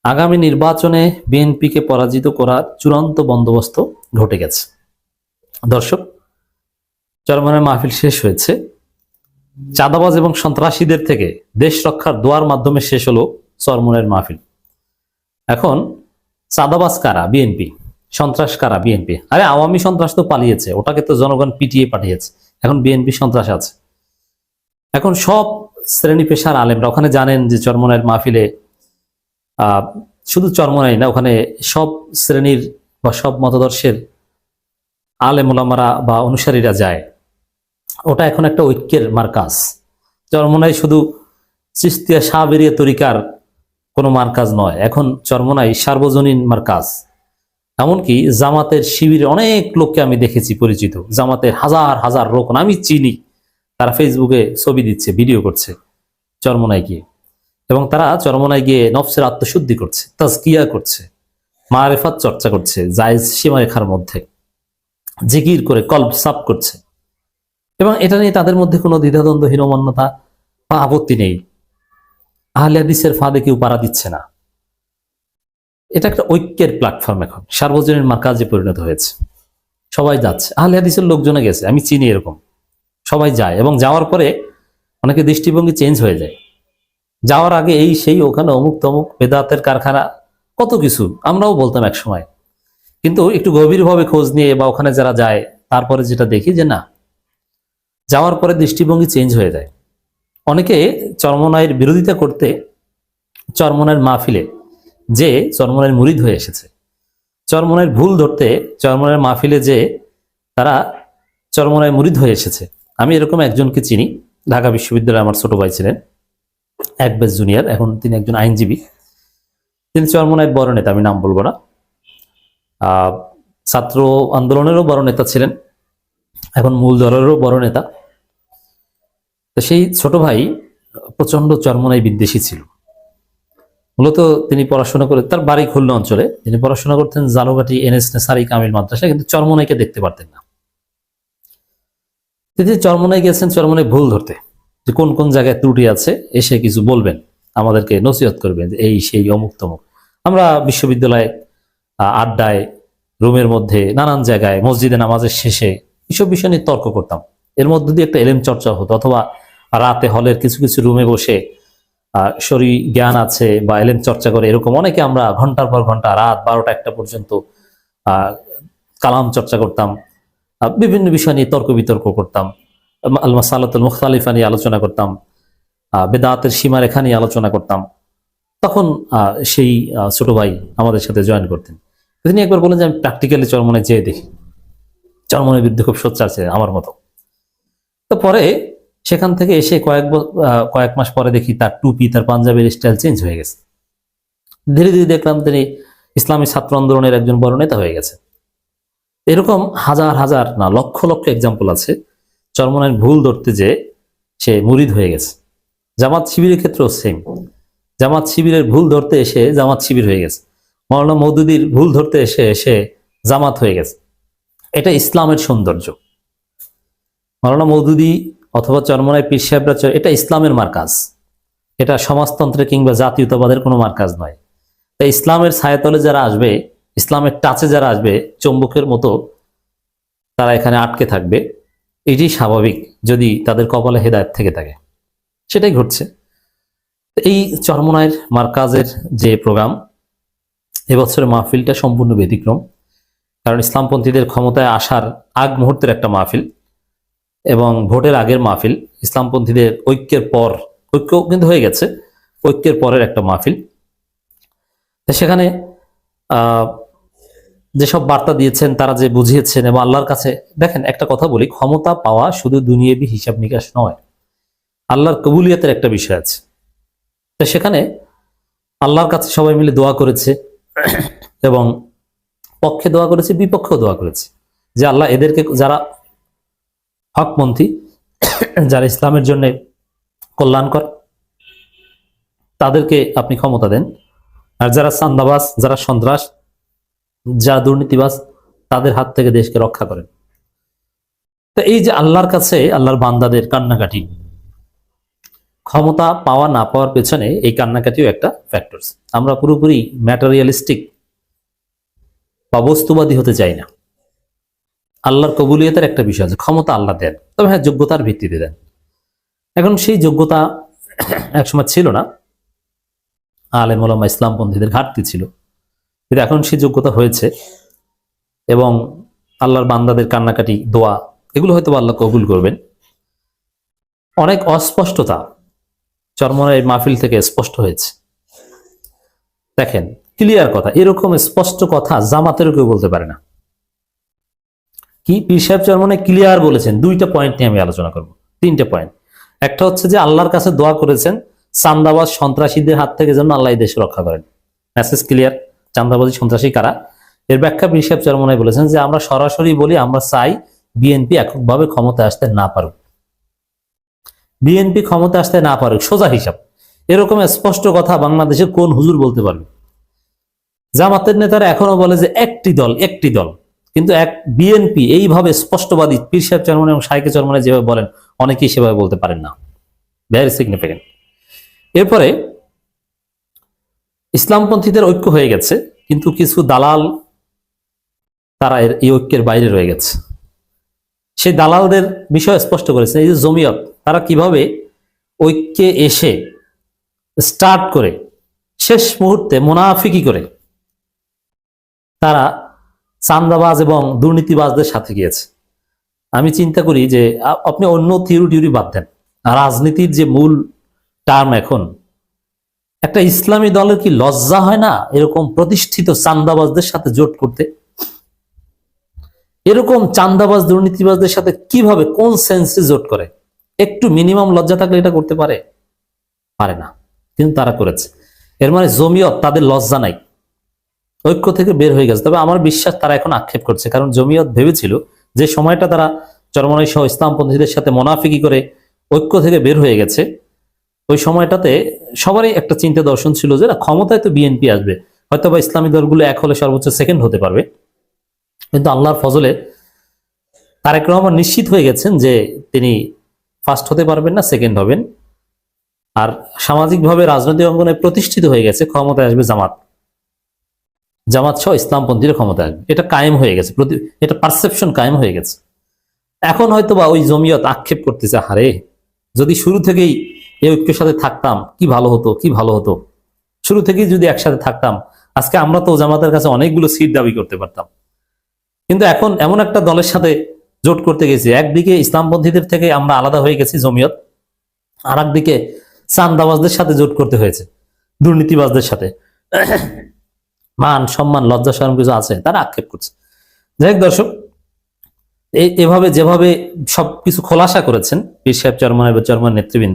আগামী নির্বাচনে বিএনপিকে পরাজিত করার চূড়ান্ত বন্দোবস্ত ঘটে গেছে। দর্শক, চরমনায় মাহফিল শেষ হয়েছে। চাঁদাবাজ এবং সন্ত্রাসীদের থেকে দেশ রক্ষার দোয়ার মাধ্যমে শেষ হলো চরমনায়ের মাহফিল। এখন চাঁদাবাজ কারা? বিএনপি। সন্ত্রাস কারা? বিএনপি। আরে আওয়ামী সন্ত্রাস তো পালিয়েছে, ওটাকে তো জনগণ পিটিয়ে পাঠিয়েছে। এখন বিএনপি সন্ত্রাস আছে। এখন সব শ্রেণী পেশার আলেমরা ওখানে, জানেন যে চরমনায়ের মাহফিলে শুধু চরমনাই না, ওখানে সব শ্রেণীর বা সব মতাদর্শের আলেম ওলামারা বা অনুসারীরা যায়। ওটা এখন একটা ঐক্যের মার্কাজ। চরমনাই শুধু চিস্তিয়া সাবেরিয়া তরিকার কোনো মার্কাজ নয়, এখন চরমনাই সার্বজনীন মার্কাজ। এমনকি জামাতের শিবিরে অনেক লোককে আমি দেখেছি, পরিচিত জামাতের হাজার হাজার লোক আমি চিনি, তারা ফেসবুকে ছবি দিচ্ছে, ভিডিও করছে চরমনায় গিয়ে, এবং তারা চরমনায় গিয়ে নফসের আত্মশুদ্ধি করছে, তাজকিয়া করছে, মারেফাত চর্চা করছে, জায়েজ সীমারেখার মধ্যে জিকির করে কলব সাফ করছে। এবং এটা নিয়ে তাদের মধ্যে কোনো দ্বিধাদ্বন্দ্ব, হীনমন্যতা বা আপত্তি নেই। আহলে হাদিসের ফাঁদে কেউ পাড়া দিচ্ছে না। এটা একটা ঐক্যের প্ল্যাটফর্ম, এখন সার্বজনীন মার্কাজে পরিণত হয়েছে। সবাই যাচ্ছে, আহলে হাদিসের লোকজনে গেছে, আমি চিনি এরকম, সবাই যায়। এবং যাওয়ার পরে অনেকে দৃষ্টিভঙ্গি চেঞ্জ হয়ে যায়। যাওয়ার আগে এই সেই, ওখানে অমুক তমুক বেদাতের কারখানা, কত কিছু আমরাও বলতাম এক সময়। কিন্তু একটু গভীরভাবে খোঁজ নিয়ে বা ওখানে যারা যায়, তারপরে যেটা দেখি যে না, যাওয়ার পরে দৃষ্টিভঙ্গি চেঞ্জ হয়ে যায়। অনেকে চরমনায়ের বিরোধিতা করতে চরমনায়ের মাহফিলে যে চরমনায়ের মুরিদ হয়ে এসেছে, চরমনায়ের ভুল ধরতে চরমনায়ের মাহফিলে যে তারা চরমনায়ের মুরিদ হয়ে এসেছে। আমি এরকম একজনকে চিনি, ঢাকা বিশ্ববিদ্যালয়ে আমার ছোট ভাই ছিলেন, এক ব্যাচ জুনিয়র, এখন তিনি একজন আইনজীবী। তিনি চরমনায়ের বড় নেতা, আমি নাম বলবো না। ছাত্র আন্দোলনেরও বড় নেতা ছিলেন, এখন মূল দলেরও বড় নেতা। তো সেই ছোট ভাই প্রচন্ড চরমনাই বিদ্বেষী ছিল। মূলত তিনি পড়াশোনা করে, তার বাড়ি খুলনা অঞ্চলে, তিনি পড়াশোনা করতেন জালুঘাটি এনএস নেসারি কামিল মাদ্রাসা, কিন্তু চরমনাইকে দেখতে পারতেন না। তিনি চরমনাই গেছেন চরমনাই ভুল ধরতে, যে কোন কোন জায়গায় ত্রুটি আছে এসে কিছু বলবেন, আমাদেরকে নসিহত করবেন, এই সেই অমুক তমুক। আমরা বিশ্ববিদ্যালয়ে আড্ডায়, রুমের মধ্যে, নানান জায়গায়, মসজিদে নামাজের শেষে এসব বিষয় নিয়ে তর্ক করতাম। এর মধ্য দিয়ে একটা এলেম চর্চা হতো। অথবা রাতে হলের কিছু কিছু রুমে বসে শরী জ্ঞান আছে বা এলেম চর্চা করে, এরকম অনেকে আমরা ঘন্টার পর ঘন্টা, রাত 12টা-1টা পর্যন্ত কালাম চর্চা করতাম, বিভিন্ন বিষয় নিয়ে তর্ক বিতর্ক করতাম, আল মাসালাতুল মুখতালিফা নিয়ে আলোচনা করতাম, বেদাতের সীমারেখা নিয়ে আলোচনা করতাম। তখন সেই ছোট ভাই আমাদের সাথে জয়েন করতেন। তিনি একবার বলেন যে আমি প্র্যাকটিক্যালি চরমনায় যেয়ে দেখি, চরমনায়ের বিরুদ্ধে খুব সোচ্চার আছে আমার মতো। তো পরে সেখান থেকে এসে কয়েক মাস পরে দেখি তার টুপি, তার পাঞ্জাবের স্টাইল চেঞ্জ হয়ে গেছে। ধীরে ধীরে দেখলাম তিনি ইসলামী ছাত্র আন্দোলনের একজন বড় নেতা হয়ে গেছে। এরকম হাজার হাজার না, লক্ষ লক্ষ এক্সাম্পল আছে চরমনায়ের ভুল ধরতে যে সে মুরিদ হয়ে গেছে। জামাত শিবিরের ক্ষেত্রেও সেম, জামাত শিবিরের ভুল ধরতে এসে জামাত শিবির হয়ে গেছে। মাওলানা মওদুদীর ভুল ধরতে এসে এসে জামাত হয়ে গেছে। এটা ইসলামের সৌন্দর্য। মাওলানা মওদুদী অথবা চরমনায় পীর সাহেবরা, এটা ইসলামের মার্কাজ, এটা সমাজতন্ত্রের কিংবা জাতীয়তাবাদের কোনো মার্কাজ নয়। তাই ইসলামের ছায়াতলে যারা আসবে, ইসলামের টাচে যারা আসবে, চুম্বকের মতো তারা এখানে আটকে থাকবে। এটি স্বাভাবিক যদি তাদের কপালে হেদায়েত থেকে থাকে, সেটাই ঘটছে। এই চরমনায়ের মার্কাজের যে প্রোগ্রাম, এবছরের মাহফিলটা সম্পূর্ণ ব্যতিক্রম। কারণ ইসলামপন্থীদের ক্ষমতায় আসার আগ মুহূর্তের একটা মাহফিল এবং ভোটের আগের মাহফিল, ইসলামপন্থীদের ঐক্যের পর, ঐক্য কিন্তু হয়ে গেছে, ঐক্যের পরের একটা মাহফিল। সেখানে যেসব বার্তা দিয়েছেন, তারা যে বুঝিয়েছেন, এবং আল্লাহর কাছে, দেখেন একটা কথা বলি, ক্ষমতা পাওয়া শুধু দুনিয়াবী হিসাব নিকাশ নয়, আল্লাহর কবুলিয়তের একটা বিষয় আছে। তো সেখানে আল্লাহর কাছে সবাই মিলে দোয়া করেছে, এবং পক্ষে দোয়া করেছে, বিপক্ষেও দোয়া করেছে, যে আল্লাহ এদেরকে, যারা হকপন্থী, যারা ইসলামের জন্য কল্যাণকর, তাদেরকে আপনি ক্ষমতা দেন। আর যারা চান্দাবাজ, যারা সন্ত্রাস, যারা দুর্নীতিবাজ, তাদের হাত থেকে দেশকে রক্ষা করেন। তো এই যে আল্লাহর কাছে আল্লাহর বান্দাদের কান্নাকাটি, ক্ষমতা পাওয়া না পাওয়ার পেছনে এই কান্নাকাটিও একটা ফ্যাক্টরস। আমরা পুরোপুরি ম্যাটেরিয়ালিস্টিক বা বস্তুবাদী হতে চাই না। আল্লাহর কবুলিয়তের একটা বিষয় আছে, ক্ষমতা আল্লাহ দেন, তবে হ্যাঁ যোগ্যতার ভিত্তিতে দেন। এখন সেই যোগ্যতা একসময় ছিল না, আলেম ওলামা ইসলামপন্থীদের ঘাটতি ছিল, কিন্তু এখন সেই যোগ্যতা হয়েছে এবং আল্লাহর বান্দাদের কান্নাকাটি, দোয়া, এগুলো হয়তো আল্লাহ কবুল করবেন। অনেক অস্পষ্টতা চরমনাই মাহফিল থেকে স্পষ্ট হয়েছে। দেখেন, ক্লিয়ার কথা, এরকম স্পষ্ট কথা জামাতেরও কেউ বলতে পারে না। কি পীর সাহেব চরমনাই ক্লিয়ার বলেছেন, দুইটা পয়েন্ট নিয়ে আমি আলোচনা করব, তিনটে পয়েন্ট। একটা হচ্ছে যে আল্লাহর কাছে দোয়া করেছেন চান্দাবাজ সন্ত্রাসীদের হাত থেকে যেন আল্লাহ এই দেশ রক্ষা করেন। Message clear. চান্দাবাজি সন্ত্রাসী কারা, এর ব্যাখ্যা পীর সাহেব চরমনাই বলেছেন যে আমরা সরাসরি বলি, আমরা চাই বিএনপি এককভাবে ক্ষমতায় আসতে না পারুক, বিএনপি ক্ষমতা আসতে না পারুক, সোজা হিসাব। এরকম স্পষ্ট কথা বাংলাদেশের কোন হুজুর বলতে পারবে? জামাতের নেতারা এখনো বলে যে একটি দল, একটি দল, কিন্তু এক বিএনপি এইভাবে স্পষ্টবাদী পীর সাহেব চরমনাই এবং শাইখে চরমনাই যেভাবে বলেন, অনেকেই সেভাবে বলতে পারেন না। Very significant. এরপরে ইসলামপন্থীদের ঐক্য হয়ে গেছে, কিন্তু কিছু দালাল তারা এই ঐক্যের বাইরে রয়ে গেছে। সেই দালালদের বিষয় স্পষ্ট করেছে। এই যে জমিয়ত, তারা কিভাবে ঐক্যে এসে স্টার্ট করে শেষ মুহূর্তে মুনাফিকি করে তারা চান্দাবাজ এবং দুর্নীতিবাজদের সাথে গিয়েছে। আমি চিন্তা করি যে আপনি অন্য থিওরি বাদ দেন, রাজনীতির যে মূল টার্ম এখন, একটা ইসলামী দলের কি লজ্জা হয় না এরকম প্রতিষ্ঠিত চান্দাবাজদের সাথে জোট করতে? এরকম চান্দাবাজ দুর্নীতিবাজদের সাথে কিভাবে, কোন সেন্সে জোট করে? একটু মিনিমাম লজ্জা থাকলে এটা করতে পারে? পারে না, কিন্তু তারা করেছে। এর মানে জমিয়ত তাদের লজ্জা নাই, ঐক্য থেকে বের হয়ে গেছে। তবে আমার বিশ্বাস তারা এখন আক্ষেপ করছে, কারণ জমিয়ত ভেবেছিল যে সময়টা তারা চরমনাই সহ ইসলামপন্থীদের সাথে মুনাফিকি করে ঐক্য থেকে বের হয়ে গেছে, ওই সময়টাতে সবারই একটা চিন্তা দর্শন ছিল যে না, ক্ষমতায় তো বিএনপি আসবে, হয়তো বা ইসলামী দলগুলো এক হলে সর্বোচ্চ সেকেন্ড হতে পারবে। কিন্তু আল্লাহর ফজলে তারেক রহমান নিশ্চিত হয়ে গেছেন যে তিনি ফার্স্ট হতে পারবেন না, সেকেন্ড হবেন। আর সামাজিকভাবে রাজনৈতিক অঙ্গনে প্রতিষ্ঠিত হয়ে গেছে ক্ষমতায় আসবে জামাত, জামাত সহ ইসলামপন্থীরা ক্ষমতায় আসবে, এটা কায়েম হয়ে গেছে, এটা পারসেপশন কায়েম হয়ে গেছে। এখন হয়তো বা ওই জমিয়ত আক্ষেপ করতেছে, হারে যদি শুরু থেকেই এই ঐক্যের সাথে থাকতাম কি ভালো হতো, কি ভালো হতো, শুরু থেকেই যদি একসাথে থাকতাম, আজকে আমরা তো জামাতের কাছে অনেকগুলো সিট দাবি করতে পারতাম। কিন্তু এখন এমন একটা দলের সাথে জোট করতে গেছি, একদিকে ইসলামপন্থীদের থেকে আমরা আলাদা হয়ে গেছি জমিয়ত, আর একদিকে চান্দাবাজদের সাথে জোট করতে হয়েছে, দুর্নীতিবাজদের সাথে। মান সম্মান লজ্জা শরম কিছু আছে, তারা আক্ষেপ করছে। যাই হোক দর্শক, এভাবে যেভাবে সবকিছু খোলাসা করেছেন পীর সাহেব চরমনাই বা চরমনাই নেতৃবৃন্দ,